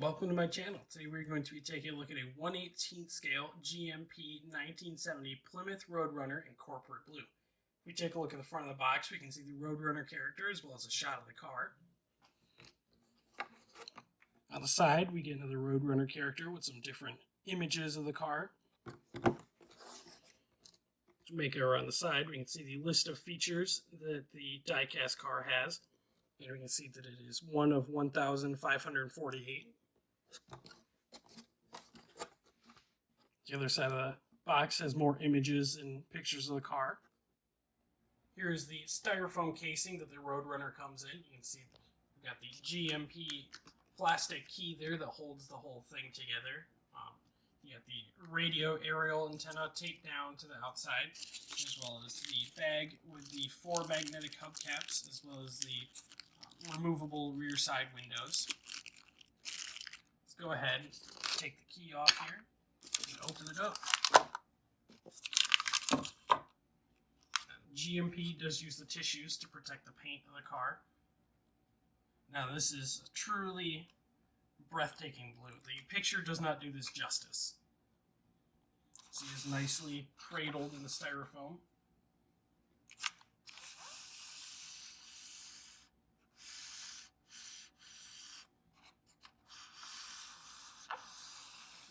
Welcome to my channel. Today we're going to be taking a look at a 1/18 scale GMP 1970 Plymouth Road Runner in Corporate Blue. If we take a look at the front of the box, we can see the Road Runner character as well as a shot of the car. On the side, we get another Road Runner character with some different images of the car. To make it around the side, we can see the list of features that the diecast car has. And we can see that it is one of 1,548. The other side of the box has more images and pictures of the car. Here is the styrofoam casing that the Road Runner comes in. You can see we've got the GMP plastic key there that holds the whole thing together. You got the radio aerial antenna taped down to the outside, as well as the bag with the 4 magnetic hubcaps, as well as the removable rear side windows. Let's go ahead and take the key off here and open it up. GMP does use the tissues to protect the paint of the car. Now this is truly breathtaking blue. The picture does not do this justice. See, it's nicely cradled in the styrofoam.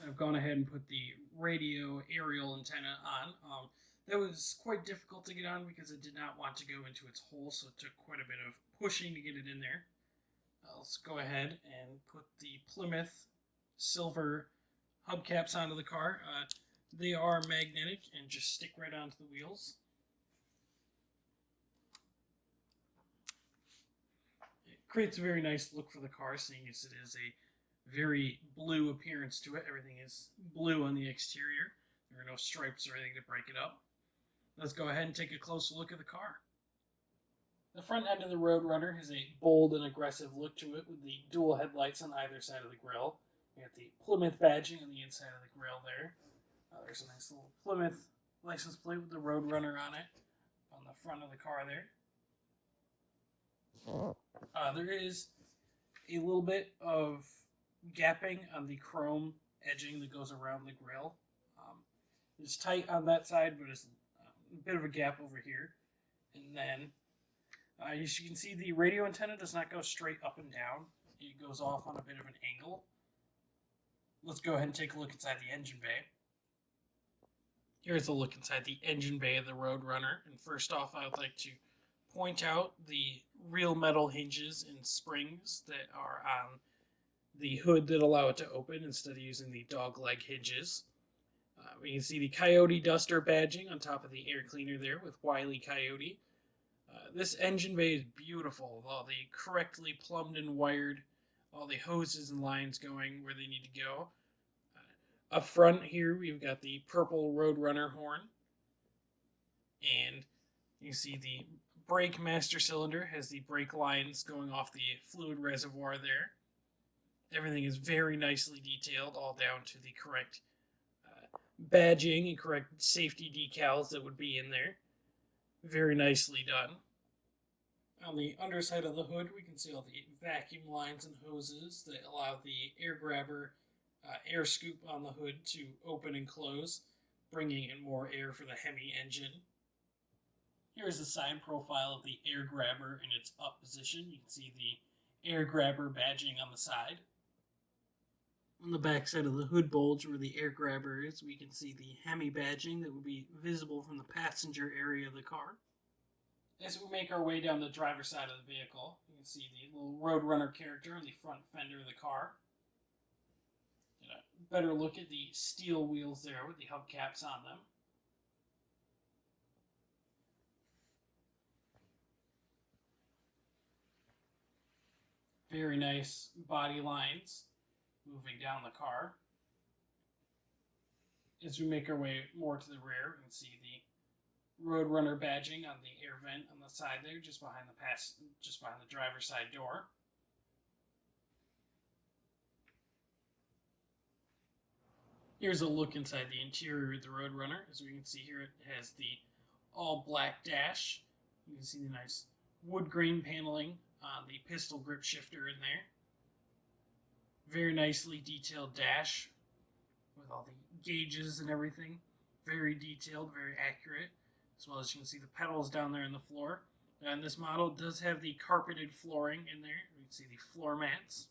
I've gone ahead and put the radio aerial antenna on. That was quite difficult to get on because it did not want to go into its hole, so it took quite a bit of pushing to get it in there. Let's go ahead and put the Plymouth silver hubcaps onto the car. They are magnetic and just stick right onto the wheels. It creates a very nice look for the car, seeing as it is a very blue appearance to it. Everything is blue on the exterior. There are no stripes or anything to break it up. Let's go ahead and take a closer look at the car. The front end of the Road Runner has a bold and aggressive look to it with the dual headlights on either side of the grille. We got the Plymouth badging on the inside of the grille there. There's a nice little Plymouth license plate with the Road Runner on it on the front of the car there. There is a little bit of gapping on the chrome edging that goes around the grille. It's tight on that side, but it's a bit of a gap over here. And then, as you can see, the radio antenna does not go straight up and down. It goes off on a bit of an angle. Let's go ahead and take a look inside the engine bay. Here's a look inside the engine bay of the Road Runner. And first off, I would like to point out the real metal hinges and springs that are on the hood that allow it to open instead of using the dog leg hinges. We can see the Coyote Duster badging on top of the air cleaner there with Wile E. Coyote. This engine bay is beautiful, all the correctly plumbed and wired, all the hoses and lines going where they need to go. Up front here, we've got the purple Road Runner horn. And you see the brake master cylinder has the brake lines going off the fluid reservoir there. Everything is very nicely detailed, all down to the correct badging and correct safety decals that would be in there. Very nicely done. On the underside of the hood, we can see all the vacuum lines and hoses that allow the air grabber air scoop on the hood to open and close, bringing in more air for the Hemi engine. Here's a side profile of the air grabber in its up position. You can see the air grabber badging on the side. On the back side of the hood bulge where the air grabber is, we can see the Hemi badging that would be visible from the passenger area of the car. As we make our way down the driver's side of the vehicle, you can see the little Road Runner character on the front fender of the car. Get a better look at the steel wheels there with the hubcaps on them. Very nice body lines moving down the car. As we make our way more to the rear, we can see the Road Runner badging on the air vent on the side there, just behind the driver's side door. Here's a look inside the interior of the Road Runner. As we can see here, it has the all black dash. You can see the nice wood grain paneling on the pistol grip shifter in there. Very nicely detailed dash with all the gauges and everything. Very detailed, very accurate. As well as you can see the pedals down there on the floor. And this model does have the carpeted flooring in there. You can see the floor mats.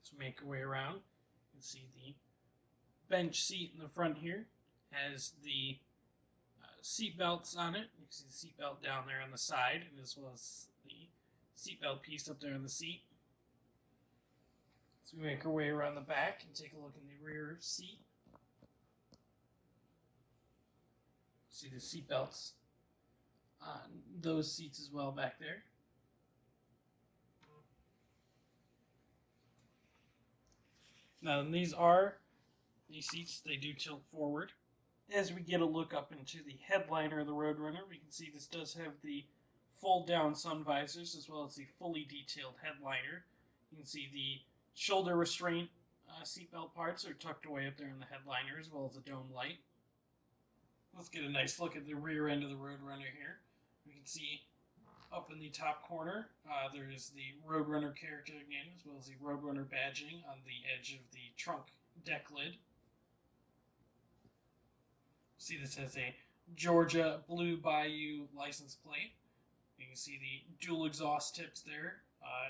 Let's make our way around. You can see the bench seat in the front here has the seat belts on it. You can see the seat belt down there on the side, and as well as the seat belt piece up there on the seat. So we make our way around the back and take a look in the rear seat. See the seat belts on those seats as well back there. Now these seats, they do tilt forward. As we get a look up into the headliner of the Road Runner, we can see this does have the fold down sun visors as well as the fully detailed headliner. You can see the shoulder restraint seatbelt parts are tucked away up there in the headliner as well as the dome light. Let's get a nice look at the rear end of the Road Runner here. We can see up in the top corner, there is the Road Runner character again, as well as the Road Runner badging on the edge of the trunk deck lid. See, this has a Georgia Blue Bayou license plate. You can see the dual exhaust tips there,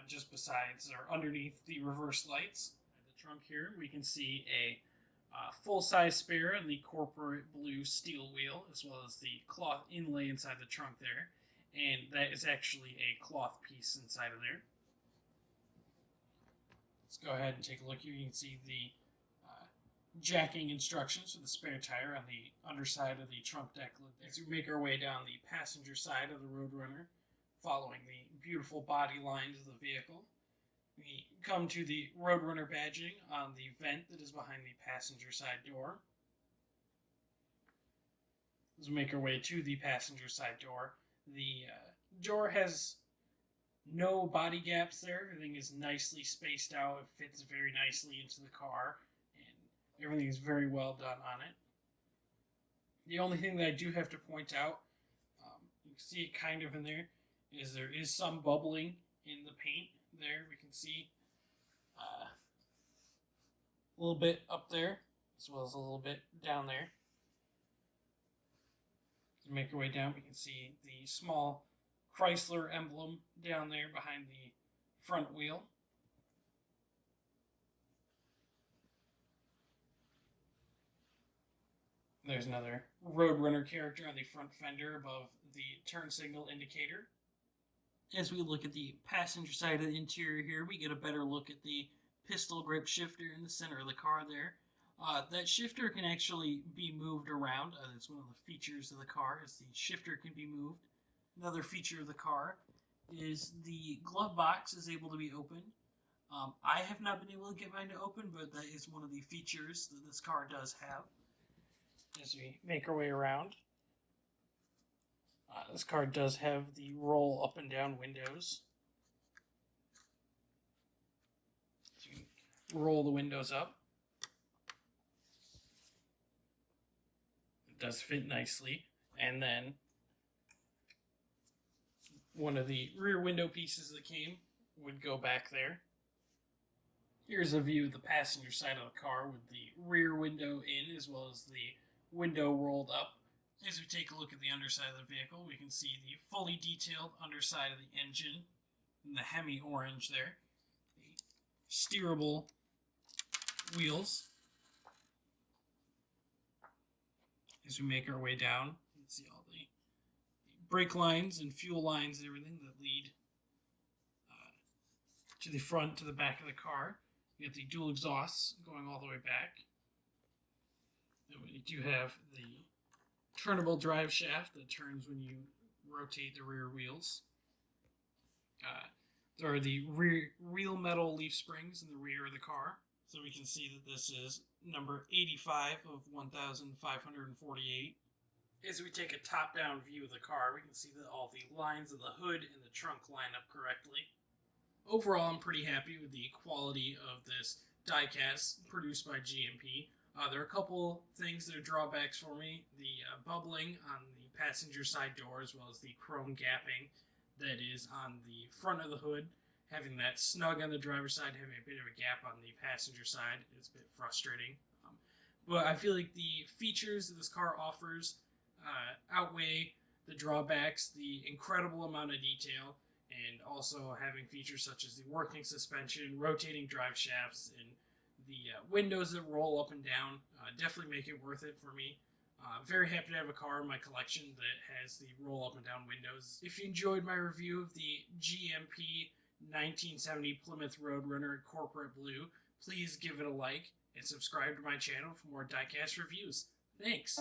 just besides or underneath the reverse lights. At the trunk here, we can see a full-size spare and the corporate blue steel wheel, as well as the cloth inlay inside the trunk there. And that is actually a cloth piece inside of there. Let's go ahead and take a look here. You can see the jacking instructions for the spare tire on the underside of the trunk deck lid. As we make our way down the passenger side of the Road Runner, following the beautiful body lines of the vehicle, we come to the Road Runner badging on the vent that is behind the passenger side door. As we make our way to the passenger side door, the door has no body gaps there. Everything is nicely spaced out. It fits very nicely into the car, and everything is very well done on it. The only thing that I do have to point out, you can see it kind of in there, is there is some bubbling in the paint there. We can see a little bit up there, as well as a little bit down there. To make our way down, we can see the small Chrysler emblem down there behind the front wheel. There's another Road Runner character on the front fender above the turn signal indicator. As we look at the passenger side of the interior here, we get a better look at the pistol grip shifter in the center of the car there. That shifter can actually be moved around. That's one of the features of the car, is the shifter can be moved. Another feature of the car is the glove box is able to be opened. I have not been able to get mine to open, but that is one of the features that this car does have. As we make our way around, this car does have the roll up and down windows. So you can roll the windows up. It does fit nicely. And then one of the rear window pieces that came would go back there. Here's a view of the passenger side of the car with the rear window in as well as the window rolled up. As we take a look at the underside of the vehicle, we can see the fully detailed underside of the engine in the Hemi orange there. The steerable wheels. As we make our way down, you can see all the brake lines and fuel lines and everything that lead to the front, to the back of the car. You get the dual exhausts going all the way back. And we do have the turnable drive shaft that turns when you rotate the rear wheels. There are the real metal leaf springs in the rear of the car. So we can see that this is number 85 of 1,548. As we take a top-down view of the car, we can see that all the lines of the hood and the trunk line up correctly. Overall, I'm pretty happy with the quality of this diecast produced by GMP. There are a couple things that are drawbacks for me. The bubbling on the passenger side door, as well as the chrome gapping that is on the front of the hood, having that snug on the driver's side, having a bit of a gap on the passenger side is a bit frustrating. But I feel like the features that this car offers outweigh the drawbacks, the incredible amount of detail, and also having features such as the working suspension, rotating drive shafts, and the windows that roll up and down definitely make it worth it for me. Very happy to have a car in my collection that has the roll up and down windows. If you enjoyed my review of the GMP 1970 Plymouth Road Runner Corporate Blue, please give it a like and subscribe to my channel for more diecast reviews. Thanks!